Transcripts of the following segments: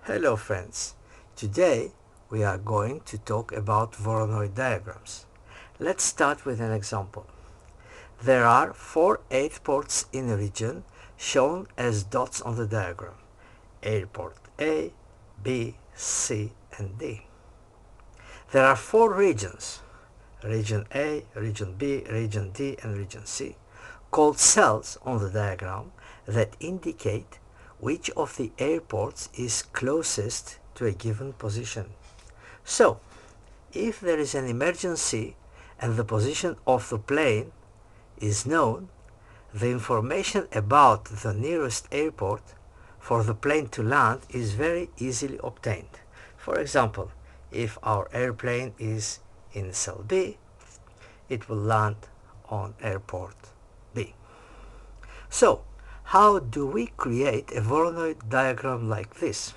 Hello friends, today we are going to talk about Voronoi diagrams. Let's start with an example. There are 4 airports in a region shown as dots on the diagram. Airport A, B, C and D. There are 4 regions, region A, region B, region D and region C, called cells on the diagram that indicate which of the airports is closest to a given position. So, if there is an emergency and the position of the plane is known, the information about the nearest airport for the plane to land is very easily obtained. For example, if our airplane is in cell B, it will land on airport B. So, how do we create a Voronoi diagram like this?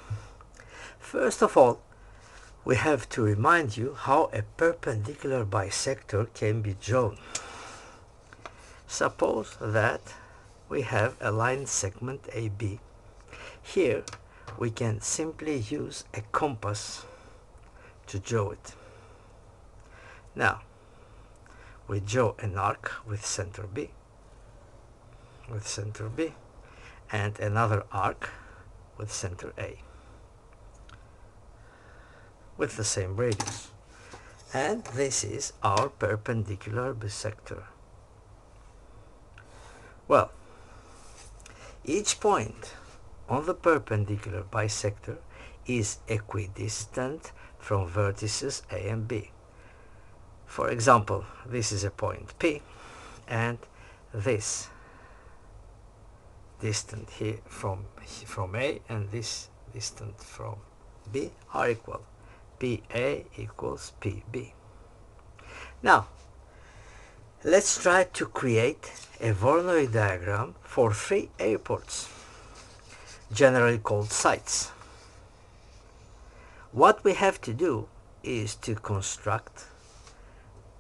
First of all, we have to remind you how a perpendicular bisector can be drawn. Suppose that we have a line segment AB. Here we can simply use a compass to draw it. Now, we draw an arc with center B, and another arc with center A with the same radius, and this is our perpendicular bisector. Well, each point on the perpendicular bisector is equidistant from vertices A and B. For example, this is a point P, and this distant here from A and this distant from B are equal. PA equals PB. Now, let's try to create a Voronoi diagram for 3 airports, generally called sites. What we have to do is to construct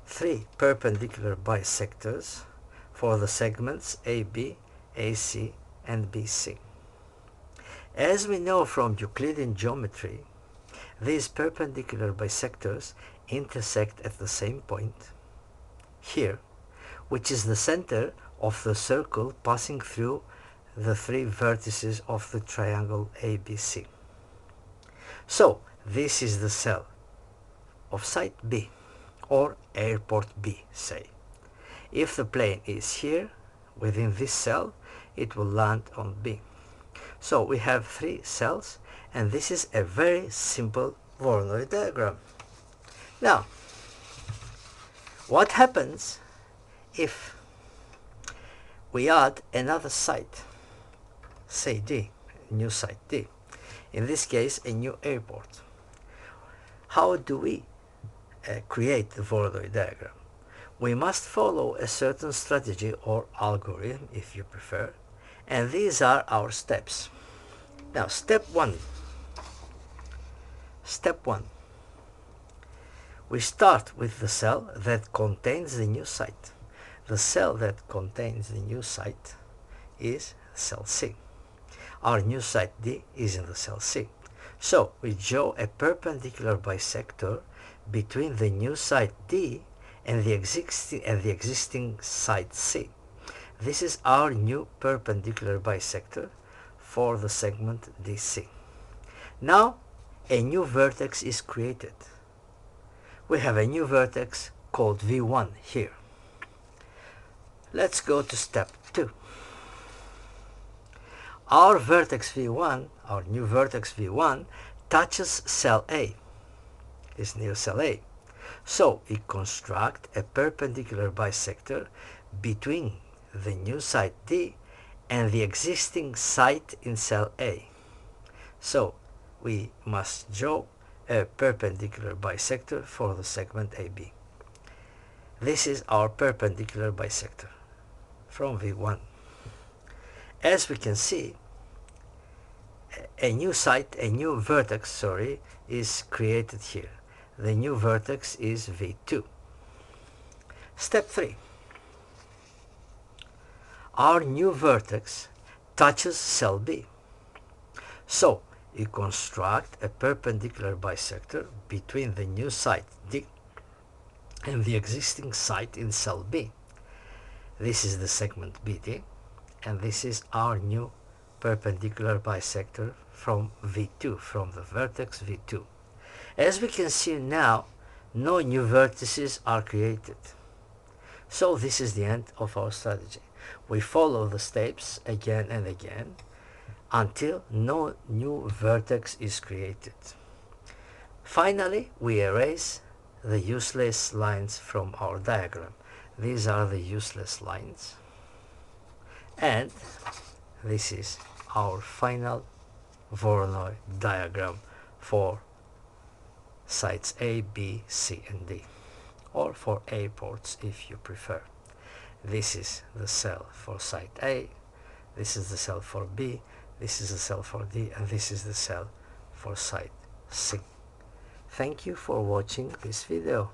3 perpendicular bisectors for the segments AB, AC, and BC. As we know from Euclidean geometry, these perpendicular bisectors intersect at the same point, here, which is the center of the circle passing through the 3 vertices of the triangle ABC. So, this is the cell of site B, or airport B, say. If the plane is here, within this cell, it will land on B. So we have 3 cells, and this is a very simple Voronoi diagram. Now, what happens if we add another site, say D, a new site D, in this case a new airport? How do we create the Voronoi diagram? We must follow a certain strategy or algorithm, if you prefer, and these are our steps. Now, step 1. We start with the cell that contains the new site. The cell that contains the new site is cell C. Our new site D is in the cell C. So, we draw a perpendicular bisector between the new site D and the existing site C. This is our new perpendicular bisector for the segment DC. Now, a new vertex is created. We have a new vertex called V1 here. Let's go to step 2. Our vertex V1, our new vertex V1, touches cell A, is near cell A. So we construct a perpendicular bisector between the new site D and the existing site in cell A. So we must draw a perpendicular bisector for the segment AB. This is our perpendicular bisector from V1. As we can see, a new vertex, is created here. The new vertex is V2. Step 3. Our new vertex touches cell B. So, you construct a perpendicular bisector between the new site D and the existing site in cell B. This is the segment BD, and this is our new perpendicular bisector from V2, from the vertex V2. As we can see now, no new vertices are created. So this is the end of our strategy. We follow the steps again and again until no new vertex is created. Finally, we erase the useless lines from our diagram. These are the useless lines. And this is our final Voronoi diagram for sites A, B, C, and D, or for A ports if you prefer. This is the cell for site A, this is the cell for B, this is the cell for D, and this is the cell for site C. Thank you for watching this video.